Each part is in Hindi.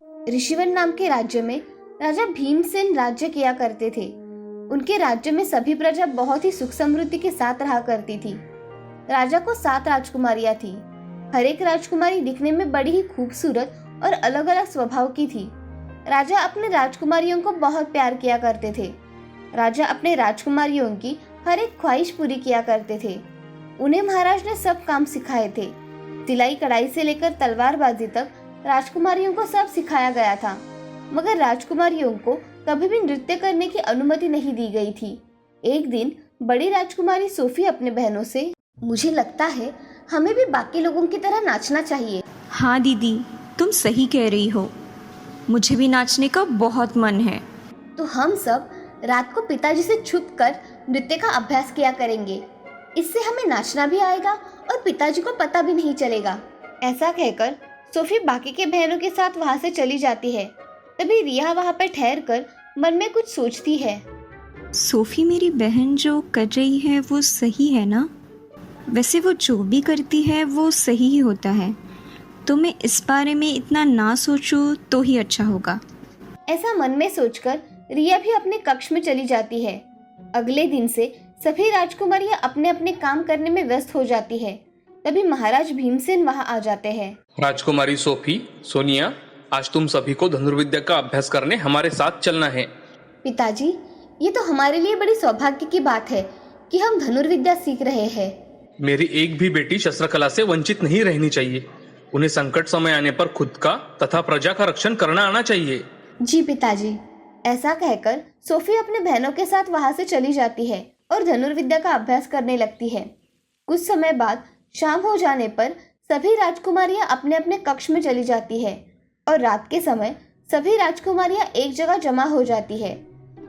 ऋषिवन नाम के राज्य में राजा भीमसेन राज्य किया करते थे। उनके राज्य में सभी प्रजा बहुत ही सुख समृद्धि के साथ रहा करती थी। राजा को 7 राजकुमारियां थी। हर एक राजकुमारी दिखने में बड़ी ही खूबसूरत और अलग अलग स्वभाव की थी। राजा अपने राजकुमारियों को बहुत प्यार किया करते थे। राजा अपने राजकुमारियों की हर एक ख्वाहिश पूरी किया करते थे। उन्हें महाराज ने सब काम सिखाए थे। सिलाई कढ़ाई से लेकर तलवारबाजी तक राजकुमारियों को सब सिखाया गया था। मगर राजकुमारियों को कभी भी नृत्य करने की अनुमति नहीं दी गई थी। एक दिन बड़ी राजकुमारी सोफी अपने बहनों से, मुझे लगता है हमें भी बाकी लोगों की तरह नाचना चाहिए। हाँ दीदी, तुम सही कह रही हो, मुझे भी नाचने का बहुत मन है। तो हम सब रात को पिताजी से छुपकर नृत्य का अभ्यास किया करेंगे। इससे हमें नाचना भी आएगा और पिताजी को पता भी नहीं चलेगा। ऐसा कहकर सोफी बाकी के बहनों के साथ वहाँ से चली जाती है। तभी रिया वहाँ पर ठहर कर मन में कुछ सोचती है। सोफ़ी मेरी बहन जो कर रही है वो सही है ना? वैसे वो जो भी करती है वो सही ही होता है, तो मैं इस बारे में इतना ना सोचूं तो ही अच्छा होगा। ऐसा मन में सोचकर रिया भी अपने कक्ष में चली जाती है। अगले दिन से सभी राजकुमारियां अपने अपने काम करने में व्यस्त हो जाती है। तभी महाराज भीमसेन वहां आ जाते हैं। राजकुमारी सोफी, सोनिया, आज तुम सभी को धनुर्विद्या का अभ्यास करने हमारे साथ चलना है। पिताजी, ये तो हमारे लिए बड़ी सौभाग्य की बात है कि हम धनुर्विद्या सीख रहे हैं। मेरी एक भी बेटी शस्त्रकला से वंचित नहीं रहनी चाहिए। उन्हें संकट समय आने पर खुद का तथा प्रजा का रक्षण करना आना चाहिए। जी पिताजी। ऐसा कहकर सोफी अपने बहनों के साथ वहां से चली जाती है और धनुर्विद्या का अभ्यास करने लगती है। कुछ समय बाद शाम हो जाने पर सभी राजकुमारियां अपने अपने कक्ष में चली जाती है और रात के समय सभी राजकुमारियां एक जगह जमा हो जाती है।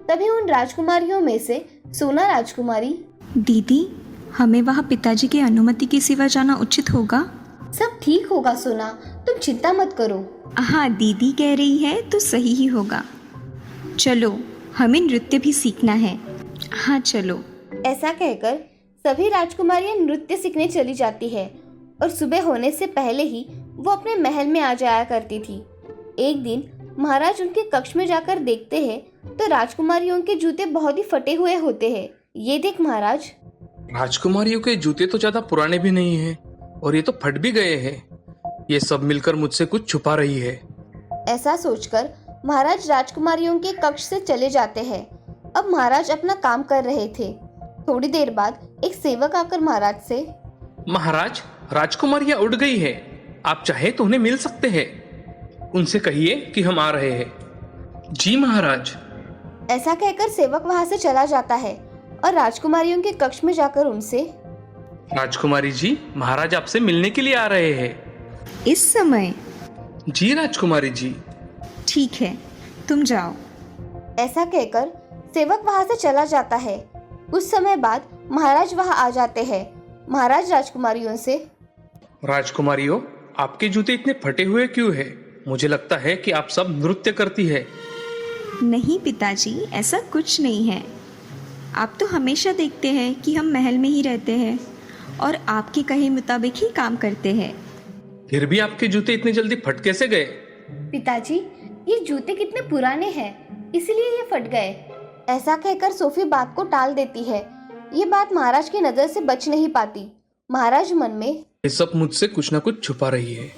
तभी उन राजकुमारियों में से सोना राजकुमारी, दीदी, हमें वहाँ पिताजी की अनुमति के सिवा जाना उचित होगा? सब ठीक होगा सोना, तुम चिंता मत करो। हाँ, दीदी कह रही है तो सही ही होगा। चलो, हमें नृत्य भी सीखना है। हाँ चलो। ऐसा कहकर सभी राजकुमारियां नृत्य सीखने चली जाती है और सुबह होने से पहले ही वो अपने महल में आ जाया करती थी। एक दिन महाराज उनके कक्ष में जाकर देखते हैं तो राजकुमारियों के जूते बहुत ही फटे हुए होते हैं। ये देख महाराज, राजकुमारियों के जूते तो ज्यादा पुराने भी नहीं हैं और ये तो फट भी गए हैं। ये सब मिलकर मुझसे कुछ छुपा रही है। ऐसा सोचकर महाराज राजकुमारियों के कक्ष से चले जाते हैं। अब महाराज अपना काम कर रहे थे। थोड़ी देर बाद एक सेवक आकर महाराज से, महाराज, राजकुमारियां उड़ गई है। आप चाहे तो उन्हें मिल सकते हैं। उनसे कहिए कि हम आ रहे हैं। जी महाराज। ऐसा कहकर सेवक वहां से चला जाता है और राजकुमारियों के कक्ष में जाकर उनसे, राजकुमारी जी, महाराज आपसे मिलने के लिए आ रहे हैं। इस समय? जी राजकुमारी जी। ठीक है, तुम जाओ। ऐसा कहकर सेवक वहां से चला जाता है। कुछ समय बाद महाराज वहां आ जाते हैं। महाराज राजकुमारियों से, राजकुमारियों, आपके जूते इतने फटे हुए क्यों हैं? मुझे लगता है कि आप सब नृत्य करती है। नहीं पिताजी, ऐसा कुछ नहीं है। आप तो हमेशा देखते हैं कि हम महल में ही रहते हैं और आपके कहे मुताबिक ही काम करते हैं। फिर भी आपके जूते इतने जल्दी फट कैसे गए? पिताजी, ये जूते कितने पुराने हैं, इसलिए ये फट गए। ऐसा कहकर सोफी बात को टाल देती है। ये बात महाराज की नजर से बच नहीं पाती। महाराज मन में, ये सब मुझसे कुछ न कुछ छुपा रही है।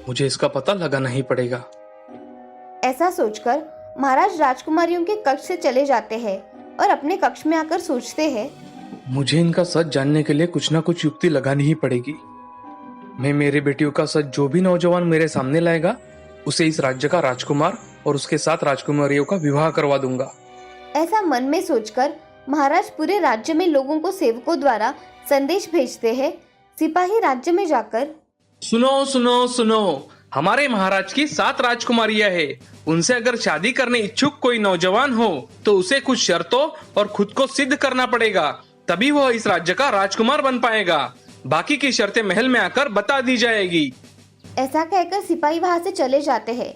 मुझे इसका पता लगाना ही पड़ेगा। ऐसा सोचकर महाराज राजकुमारियों के कक्ष से चले जाते हैं और अपने कक्ष में आकर सोचते हैं, मुझे इनका सच जानने के लिए कुछ ना कुछ युक्ति लगानी ही पड़ेगी। मैं मेरे बेटियों का सच जो भी नौजवान मेरे सामने लाएगा, उसे इस राज्य का राजकुमार और उसके साथ राजकुमारियों का विवाह करवा दूंगा। ऐसा मन में सोचकर महाराज पूरे राज्य में लोगों को सेवकों द्वारा संदेश भेजते हैं। सिपाही राज्य में जाकर, सुनो सुनो सुनो, हमारे महाराज की 7 राजकुमारियां हैं। उनसे अगर शादी करने इच्छुक कोई नौजवान हो तो उसे कुछ शर्तों और खुद को सिद्ध करना पड़ेगा, तभी वह इस राज्य का राजकुमार बन पाएगा। बाकी की शर्तें महल में आकर बता दी जाएगी। ऐसा कहकर सिपाही वहां से चले जाते हैं।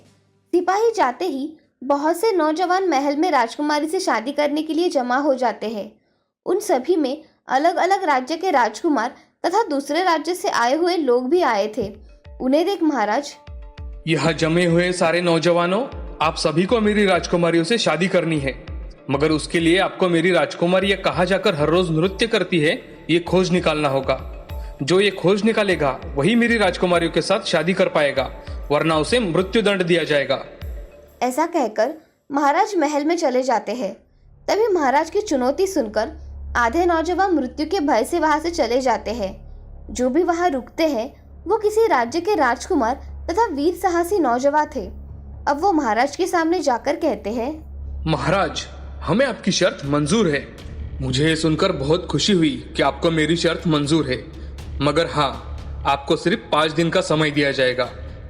सिपाही जाते ही बहुत से नौजवान महल में राजकुमारी से शादी करने के लिए जमा हो जाते हैं। उन सभी में अलग अलग राज्य के राजकुमार तथा दूसरे राज्य से आए हुए लोग भी आए थे। उन्हें देख महाराज, यह जमे हुए सारे नौजवानों, आप सभी को मेरी राजकुमारियों से शादी करनी है, मगर उसके लिए आपको मेरी राजकुमारी कहाँ जाकर हर रोज नृत्य करती है ये खोज निकालना होगा। जो ये खोज निकालेगा वही मेरी राजकुमारियों के साथ शादी कर पाएगा, वरना उसे मृत्यु दंड दिया जाएगा। ऐसा कहकर महाराज महल में चले जाते हैं। तभी महाराज की चुनौती सुनकर आधे नौजवान मृत्यु के भय से वहां से चले जाते हैं। जो भी वहां रुकते हैं वो किसी राज्य के राजकुमार तथा वीर साहसी नौजवान थे। अब वो महाराज के सामने जाकर कहते हैं, महाराज, हमें आपकी शर्त मंजूर है। मुझे ये सुनकर बहुत खुशी हुई कि आपको मेरी शर्त मंजूर है, मगर हाँ, आपको सिर्फ 5 दिन का समय दिया जाएगा।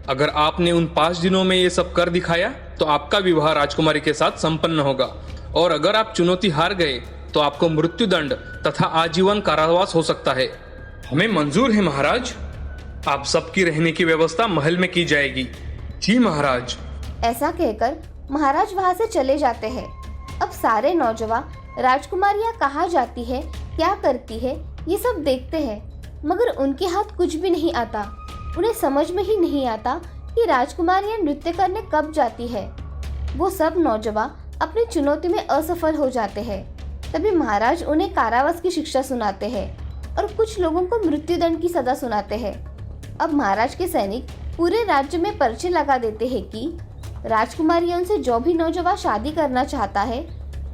अगर आपने उन 5 दिनों में ये सब कर दिखाया तो आपका विवाह राजकुमारी के साथ संपन्न होगा, और अगर आप चुनौती हार गए तो आपको मृत्युदंड तथा आजीवन कारावास हो सकता है। हमें मंजूर है महाराज। आप सबकी रहने की व्यवस्था महल में की जाएगी। जी महाराज। ऐसा कहकर महाराज वहां से चले जाते हैं। अब सारे नौजवान राजकुमारियां कहाँ जाती है, क्या करती है, ये सब देखते हैं, मगर उनके हाथ कुछ भी नहीं आता। उन्हें समझ में ही नहीं आता कि राजकुमारियां नृत्य करने कब जाती है। वो सब नौजवान अपनी चुनौती में असफल हो जाते हैं। तभी महाराज उन्हें कारावास की शिक्षा सुनाते हैं और कुछ लोगों को मृत्युदंड की सजा सुनाते हैं। अब महाराज के सैनिक पूरे राज्य में पर्चे लगा देते हैं कि राजकुमारियों से जो भी नौजवान शादी करना चाहता है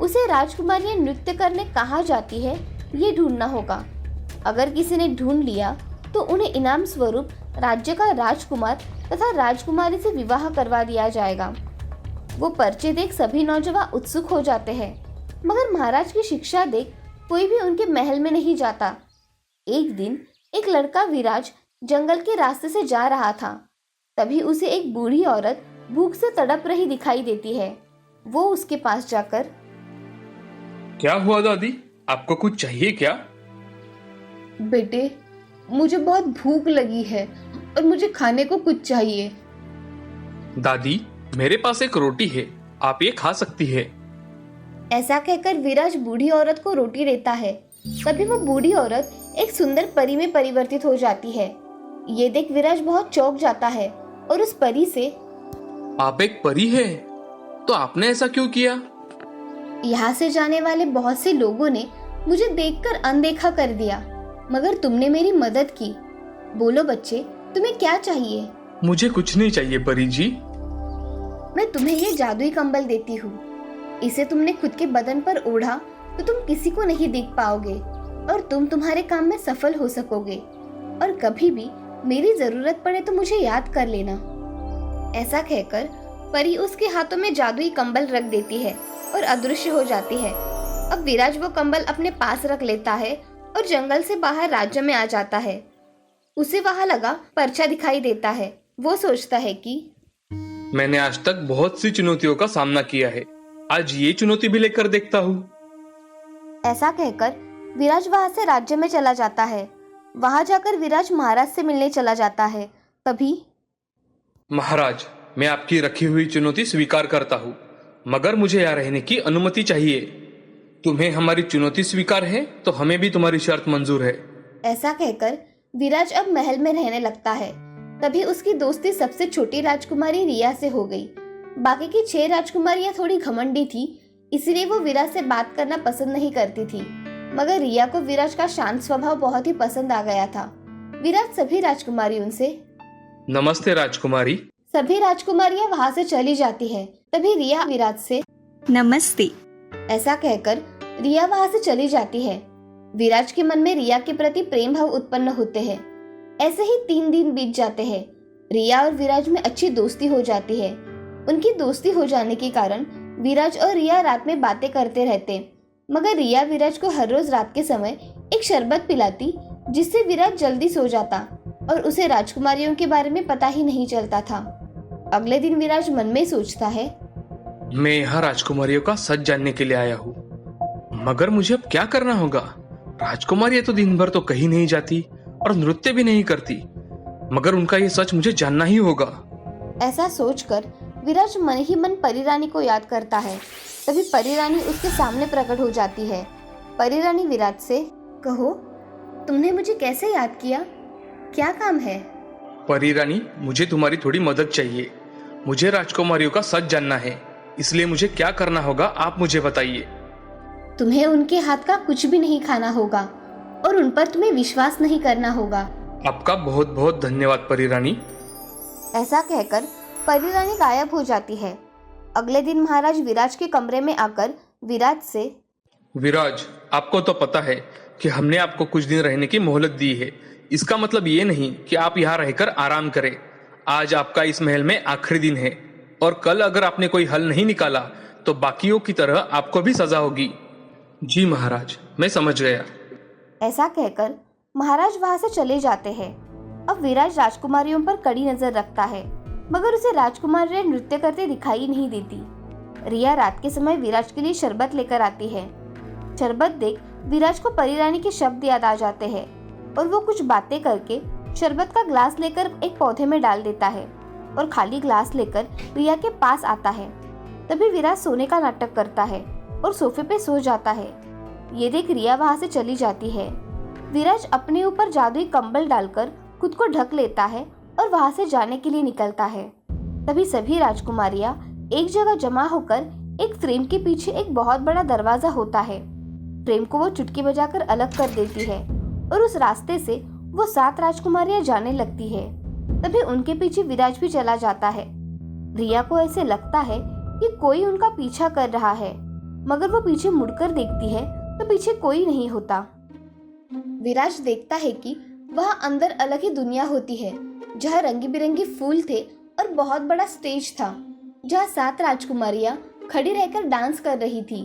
उसे राजकुमारियां नृत्य करने कहाँ जाती है ये ढूंढना होगा। अगर किसी ने ढूंढ लिया तो उन्हें इनाम स्वरूप राज्य का राजकुमार तथा राजकुमारी से विवाह करवा दिया जाएगा। वो पर्चे देख सभी नौजवान उत्सुक हो जाते हैं, मगर महाराज की शिक्षा देख कोई भी उनके महल में नहीं जाता। एक दिन एक लड़का विराज जंगल के रास्ते से जा रहा था। तभी उसे एक बूढ़ी औरत भूख से तड़प रही दिखाई देती है। वो उसके पास जाकर, क्या हुआ दादी, आपको कुछ चाहिए क्या? बेटे, मुझे बहुत भूख लगी है और मुझे खाने को कुछ चाहिए। दादी, मेरे पास एक रोटी है, आप ये खा सकती है। ऐसा कहकर विराज बूढ़ी औरत को रोटी देता है। तभी वो बूढ़ी औरत एक सुंदर परी में परिवर्तित हो जाती है। ये देख विराज बहुत चौंक जाता है और उस परी से, आप एक परी है, तो आपने ऐसा क्यों किया? यहाँ से जाने वाले बहुत से लोगों ने मुझे देखकर अनदेखा कर दिया, मगर तुमने मेरी मदद की। बोलो बच्चे, तुम्हें क्या चाहिए? मुझे कुछ नहीं चाहिए परी जी। मैं तुम्हें ये जादुई कंबल देती हूँ। इसे तुमने खुद के बदन पर ओढ़ा तो तुम किसी को नहीं देख पाओगे और तुम तुम्हारे काम में सफल हो सकोगे, और कभी भी मेरी जरूरत पड़े तो मुझे याद कर लेना। ऐसा कहकर परी उसके हाथों में जादुई कंबल रख देती है और अदृश्य हो जाती है। अब विराज वो कंबल अपने पास रख लेता है और जंगल से बाहर राज्य में आ जाता है। उसे वहां लगा पर्चा दिखाई देता है। वो सोचता है कि मैंने आज तक बहुत सी चुनौतियों का सामना किया है, आज ये चुनौती भी लेकर देखता हूँ। ऐसा कहकर विराज वहां से राज्य में चला जाता है। वहां जाकर विराज महाराज से मिलने चला जाता है। तभी, महाराज, मैं आपकी रखी हुई चुनौती स्वीकार करता हूँ, मगर मुझे यहाँ रहने की अनुमति चाहिए। तुम्हें हमारी चुनौती स्वीकार है तो हमें भी तुम्हारी शर्त मंजूर है। ऐसा कहकर विराज अब महल में रहने लगता है। तभी उसकी दोस्ती सबसे छोटी राजकुमारी रिया से हो गई। बाकी की 6 राजकुमारियां थोड़ी घमंडी थी, इसलिए वो विराज से बात करना पसंद नहीं करती थी, मगर रिया को विराज का शांत स्वभाव बहुत ही पसंद आ गया था। विराज सभी राजकुमारियों से, नमस्ते राजकुमारी। सभी राजकुमारियां वहां से चली जाती है। तभी रिया विराज से, नमस्ते। ऐसा कहकर रिया वहां से चली जाती है। विराज के मन में रिया के प्रति प्रेम भाव उत्पन्न होते हैं। ऐसे ही 3 दिन बीत जाते हैं। रिया और विराज में अच्छी दोस्ती हो जाती है। उनकी दोस्ती हो जाने के कारण विराज और रिया रात में बातें करते रहते, मगर रिया विराज को हर रोज रात के समय एक शरबत पिलाती, जिससे विराज जल्दी सो जाता और उसे राजकुमारियों के बारे में पता ही नहीं चलता था। अगले दिन विराज मन में सोचता है, मैं यहाँ राजकुमारियों का सच जानने के लिए आया हूँ, मगर मुझे अब क्या करना होगा? राजकुमारियां तो दिन भर तो कहीं नहीं जाती और नृत्य भी नहीं करती, मगर उनका ये सच मुझे जानना ही होगा। ऐसा सोचकर विराज मन ही मन परी रानी को याद करता है। तभी परी रानी उसके सामने प्रकट हो जाती है। परी रानी विराज से, कहो, तुमने मुझे कैसे याद किया? क्या काम है? परी रानी, मुझे तुम्हारी थोड़ी मदद चाहिए। मुझे राजकुमारियों का सच जानना है, इसलिए मुझे क्या करना होगा आप मुझे बताइए। तुम्हें उनके हाथ का कुछ भी नहीं खाना होगा और उन पर तुम्हें विश्वास नहीं करना होगा। आपका बहुत बहुत धन्यवाद परी रानी। ऐसा कहकर परी रानी गायब हो जाती है। अगले दिन महाराज विराज के कमरे में आकर विराज से, विराज, आपको तो पता है कि हमने आपको कुछ दिन रहने की मोहलत दी है। इसका मतलब ये नहीं कि आप यहाँ रहकर आराम करें। आज आपका इस महल में आखिरी दिन है और कल अगर आपने कोई हल नहीं निकाला तो बाकियों की तरह आपको भी सजा होगी। जी महाराज, मैं समझ गया। ऐसा कहकर महाराज वहां से चले जाते हैं। अब विराज राजकुमारियों पर कड़ी नजर रखता है, मगर उसे राजकुमारियां नृत्य करते दिखाई नहीं देती। रिया रात के समय विराज के लिए शरबत लेकर आती है। शरबत देख विराज को परी रानी के शब्द याद आ जाते हैं और वो कुछ बातें करके शरबत का ग्लास लेकर एक पौधे में डाल देता है और खाली ग्लास लेकर रिया के पास आता है। तभी विराज सोने का नाटक करता है और सोफे पे सो जाता है। ये देख रिया वहां से चली जाती है। विराज अपने ऊपर जादुई कंबल डालकर खुद को ढक लेता है और वहां से जाने के लिए निकलता है। तभी सभी राजकुमारियां एक जगह जमा होकर एक फ्रेम के पीछे एक बहुत बड़ा दरवाजा होता है। फ्रेम को वो चुटकी बजाकर अलग कर देती है और उस रास्ते से वो 7 राजकुमारियां जाने लगती है। तभी उनके पीछे विराज भी चला जाता है। रिया को ऐसे लगता है कि कोई उनका पीछा कर रहा है, मगर वो पीछे मुड़कर देखती है तो पीछे कोई नहीं होता। विराज देखता है कि वहां अंदर अलग ही दुनिया होती है, जहां रंगी बिरंगी फूल थे और बहुत बड़ा स्टेज था, जहां 7 राजकुमारियां खड़ी रहकर डांस कर रही थी।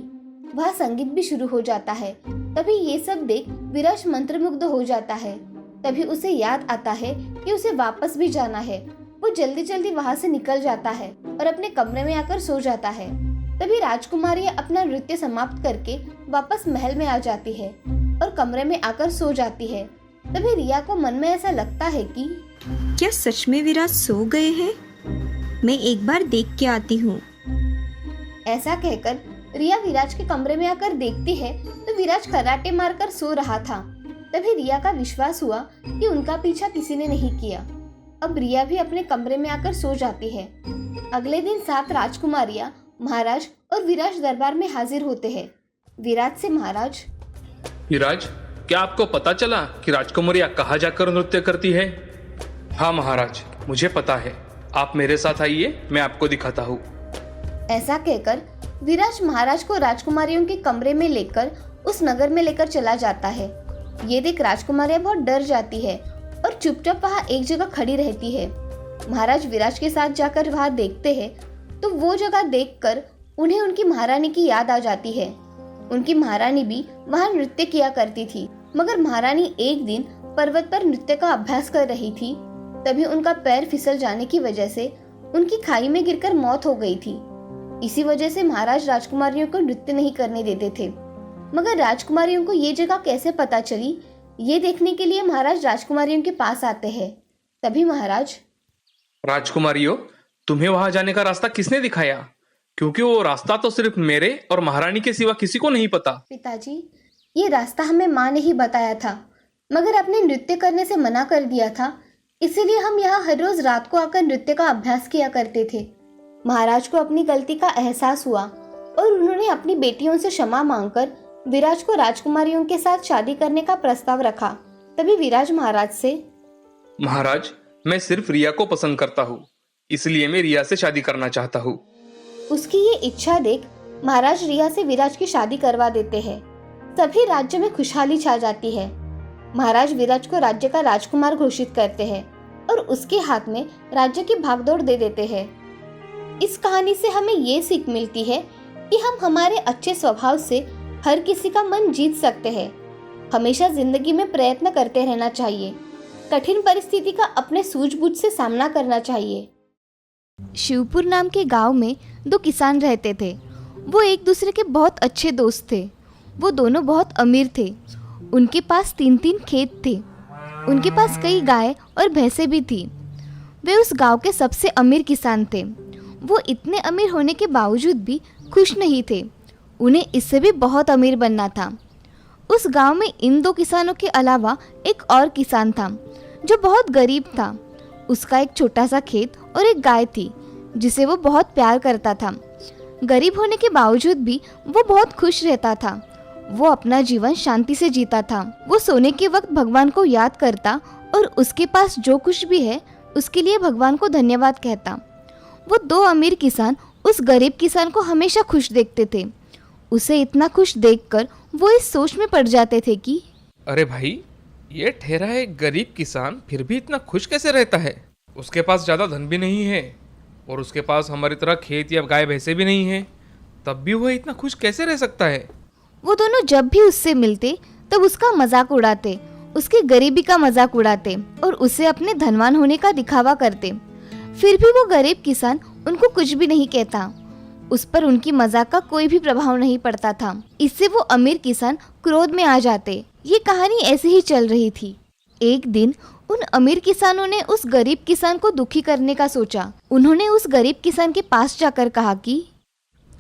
वहां संगीत भी शुरू हो जाता है। तभी ये सब देख विराज मंत्रमुग्ध हो जाता है। तभी उसे याद आता है कि उसे वापस भी जाना है। वो जल्दी जल्दी वहां से निकल जाता है और अपने कमरे में आकर सो जाता है। तभी राजकुमारियां अपना नृत्य समाप्त करके वापस महल में आ जाती है और कमरे में आकर सो जाती है। तभी रिया को मन में ऐसा लगता है कि क्या सच में विराज सो गए हैं? मैं एक बार देख के आती हूँ। ऐसा कहकर रिया विराज के कमरे में आकर देखती है तो विराज खर्राटे मारकर सो रहा था। तभी रिया का विश्वास हुआ कि उनका पीछा किसी ने नहीं किया। अब रिया भी अपने कमरे में आकर सो जाती है। अगले दिन 7 राजकुमारियां महाराज और विराज दरबार में हाजिर होते हैं। विराज से महाराज, विराज, क्या आपको पता चला कि राजकुमारियां कहाँ जाकर नृत्य करती है? हाँ महाराज, मुझे पता है। आप मेरे साथ आइए, मैं आपको दिखाता हूँ। ऐसा कहकर विराज महाराज को राजकुमारियों के कमरे में लेकर उस नगर में लेकर चला जाता है। ये देख राजकुमारियां बहुत डर जाती है और चुपचाप वहाँ एक जगह खड़ी रहती है। महाराज विराज के साथ जाकर वहाँ देखते हैं तो वो जगह देखकर उन्हें उनकी महारानी की याद आ जाती है। उनकी महारानी भी वहाँ नृत्य किया करती थी, मगर महारानी एक दिन पर्वत पर नृत्य का अभ्यास कर रही थी। तभी उनका पैर फिसल जाने की वजह से उनकी खाई में गिरकर मौत हो गई थी। इसी वजह से महाराज राजकुमारियों को नृत्य नहीं करने देते थे। मगर राजकुमारियों को ये जगह कैसे पता चली, ये देखने के लिए महाराज राजकुमारियों के पास आते हैं। तभी महाराज, राजकुमारियों, तुम्हें वहां जाने का रास्ता किसने दिखाया? क्योंकि वो रास्ता तो सिर्फ मेरे और महारानी के सिवा किसी को नहीं पता। पिताजी, ये रास्ता हमें माँ ने ही बताया था, मगर आपने नृत्य करने से मना कर दिया था, इसीलिए हम यहाँ हर रोज रात को आकर नृत्य का अभ्यास किया करते थे। महाराज को अपनी गलती का एहसास हुआ और उन्होंने अपनी बेटियों से क्षमा मांगकर विराज को राजकुमारियों के साथ शादी करने का प्रस्ताव रखा। तभी विराज महाराज से, महाराज, मैं सिर्फ रिया को पसंद करता हूँ, इसलिए मैं रिया से शादी करना चाहता हूँ। उसकी ये इच्छा देख महाराज रिया से विराज की शादी करवा देते हैं। सभी राज्य में खुशहाली छा जाती है। महाराज विराज को राज्य का राजकुमार घोषित करते हैं और उसके हाथ में राज्य की भागदौड़ दे देते हैं। इस कहानी से हमें ये सीख मिलती है कि हम हमारे अच्छे स्वभाव से हर किसी का मन जीत सकते हैं। हमेशा जिंदगी में प्रयत्न करते रहना चाहिए। कठिन परिस्थिति का अपने सूझबूझ से सामना करना चाहिए। शिवपुर नाम के गांव में 2 किसान रहते थे। वो एक दूसरे के बहुत अच्छे दोस्त थे। वो दोनों बहुत अमीर थे। उनके पास 3-3 खेत थे। उनके पास कई गाय और भैंसें भी थी। वे उस गांव के सबसे अमीर किसान थे। वो इतने अमीर होने के बावजूद भी खुश नहीं थे। उन्हें इससे भी बहुत अमीर बनना था। उस गांव में इन 2 किसानों के अलावा एक और किसान था जो बहुत गरीब था। उसका एक छोटा सा खेत और एक गाय थी जिसे वो बहुत प्यार करता था। गरीब होने के बावजूद भी वो बहुत खुश रहता था। वो अपना जीवन शांति से जीता था। वो सोने के वक्त भगवान को याद करता और उसके पास जो कुछ भी है उसके लिए भगवान को धन्यवाद कहता। वो दो अमीर किसान उस गरीब किसान को हमेशा खुश देखते थे। उसे इतना खुश देखकर वो इस सोच में पड़ जाते थे कि अरे भाई, ये ठहरा है गरीब किसान फिर भी इतना खुश कैसे रहता है? उसके पास ज़्यादा धन भी नहीं है और उसके पास हमारी तरह खेत या गाय भैंसे भी नहीं है, तब भी वह इतना खुश कैसे रह सकता है? वो दोनों जब भी उससे मिलते तब उसका मजाक उड़ाते, उसकी गरीबी का मजाक उड़ाते और उसे अपने धनवान होने का दिखावा करते। फिर भी वो गरीब किसान उनको कुछ भी नहीं कहता। उस पर उनकी मजाक का कोई भी प्रभाव नहीं पड़ता था। इससे वो अमीर किसान क्रोध में आ जाते। ये कहानी ऐसे ही चल रही थी। एक दिन उन अमीर किसानों ने उस गरीब किसान को दुखी करने का सोचा। उन्होंने उस गरीब किसान के पास जाकर कहा कि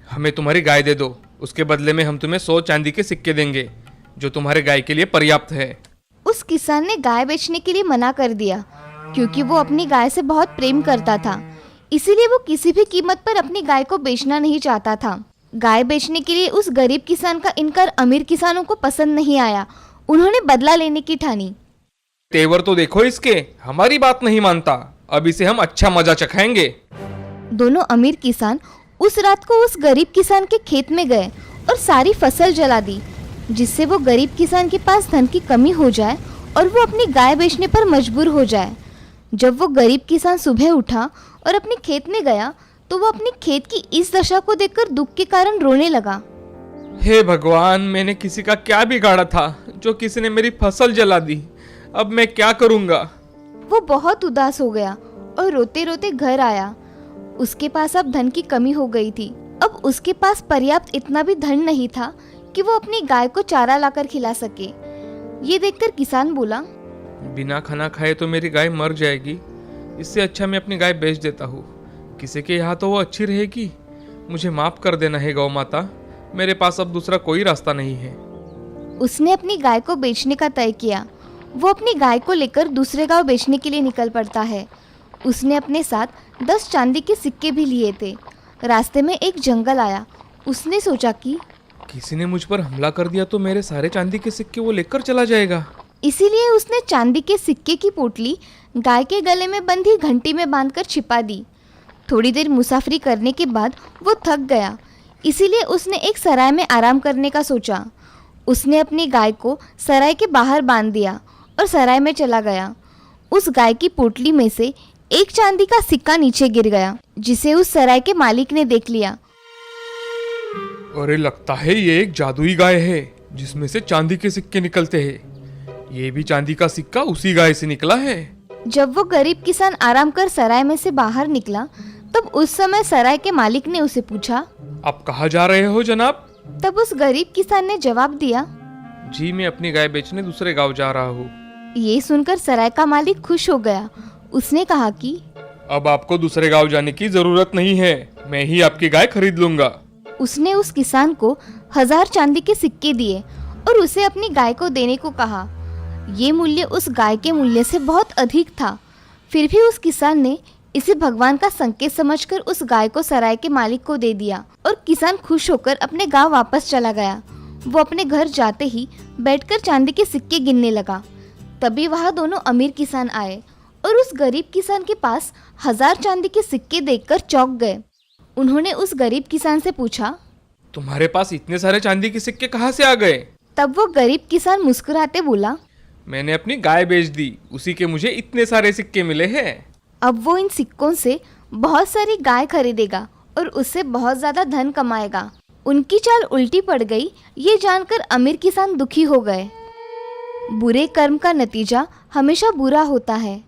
हमें तुम्हारी गाय दे दो, उसके बदले में हम तुम्हें 100 चांदी के सिक्के देंगे जो तुम्हारे गाय के लिए पर्याप्त है। उस किसान ने गाय बेचने के लिए मना कर दिया क्योंकि वो अपनी गाय से बहुत प्रेम करता था। इसीलिए वो किसी भी कीमत पर अपनी गाय को बेचना नहीं चाहता था। गाय बेचने के लिए उस गरीब किसान का इनकार अमीर किसानों को पसंद नहीं आया। उन्होंने बदला लेने की ठानी। तेवर तो देखो इसके, हमारी बात नहीं मानता, अब इसे हम अच्छा मजा चखाएंगे। दोनों अमीर किसान उस रात को उस गरीब किसान के खेत में गए और सारी फसल जला दी, जिससे वो गरीब किसान के पास धन की कमी हो जाए और वो अपनी गाय बेचने पर मजबूर हो जाए। जब वो गरीब किसान सुबह उठा और अपने खेत में गया तो वो अपने खेत की इस दशा को देखकर दुख के कारण रोने लगा। हे भगवान, मैंने किसी का क्या बिगाड़ा था जो किसी ने मेरी फसल जला दी? अब मैं क्या करूंगा? वो बहुत उदास हो गया और रोते रोते घर आया। उसके पास अब धन की कमी हो गई थी। अब उसके पास पर्याप्त इतना भी धन नहीं था कि वो अपनी गाय को चारा लाकर खिला सके। ये देखकर किसान बोला, बिना खाना खाए तो मेरी गाय मर जाएगी, इससे अच्छा मैं अपनी गाय बेच देता हूँ। किसी के यहाँ तो वो अच्छी रहेगी। मुझे माफ कर देना है गौ माता, मेरे पास अब दूसरा कोई रास्ता नहीं है। उसने अपनी गाय को बेचने का तय किया। वो अपनी गाय को लेकर दूसरे गांव बेचने के लिए निकल पड़ता है। उसने अपने साथ 10 चांदी के सिक्के भी लिए थे। रास्ते में एक जंगल आया। उसने सोचा कि किसी ने मुझ पर हमला कर दिया तो मेरे सारे चांदी के सिक्के वो लेकर चला जाएगा। इसीलिए उसने चांदी के सिक्के की पोटली गाय के गले में बंधी घंटी में बांधकर छिपा दी। थोड़ी देर मुसाफरी करने के बाद वो थक गया, इसीलिए उसने एक सराय में आराम करने का सोचा। उसने अपनी गाय को सराय के बाहर बांध दिया और सराय में चला गया। उस गाय की पोटली में से एक चांदी का सिक्का नीचे गिर गया, जिसे उस सराय के मालिक ने देख लिया। अरे, लगता है ये एक जादुई गाय है जिसमें से चांदी के सिक्के निकलते हैं। ये भी चांदी का सिक्का उसी गाय से निकला है। जब वो गरीब किसान आराम कर सराय में से बाहर निकला तब उस समय सराय के मालिक ने उसे पूछा, आप कहाँ जा रहे हो जनाब? तब उस गरीब किसान ने जवाब दिया, जी मैं अपनी गाय बेचने दूसरे गांव जा रहा हूँ। ये सुनकर सराय का मालिक खुश हो गया। उसने कहा कि अब आपको दूसरे गांव जाने की जरूरत नहीं है, मैं ही आपकी गाय खरीद लूंगा। उसने उस किसान को 1000 चांदी के सिक्के दिए और उसे अपनी गाय को देने को कहा। ये मूल्य उस गाय के मूल्य से बहुत अधिक था। फिर भी उस किसान ने इसे भगवान का संकेत समझकर उस गाय को सराय के मालिक को दे दिया और किसान खुश होकर अपने गांव वापस चला गया। वो अपने घर जाते ही बैठकर चांदी के सिक्के गिनने लगा। तभी वहाँ दोनों अमीर किसान आए और उस गरीब किसान के पास 1000 चांदी के सिक्के देखकर चौंक गए। उन्होंने उस गरीब किसान से पूछा, तुम्हारे पास इतने सारे चांदी के सिक्के कहाँ से आ गए? तब वो गरीब किसान मुस्कुराते बोला, मैंने अपनी गाय बेच दी, उसी के मुझे इतने सारे सिक्के मिले हैं। अब वो इन सिक्कों से बहुत सारी गाय खरीदेगा और उससे बहुत ज्यादा धन कमाएगा। उनकी चाल उल्टी पड़ गई। ये जानकर अमीर किसान दुखी हो गए। बुरे कर्म का नतीजा हमेशा बुरा होता है।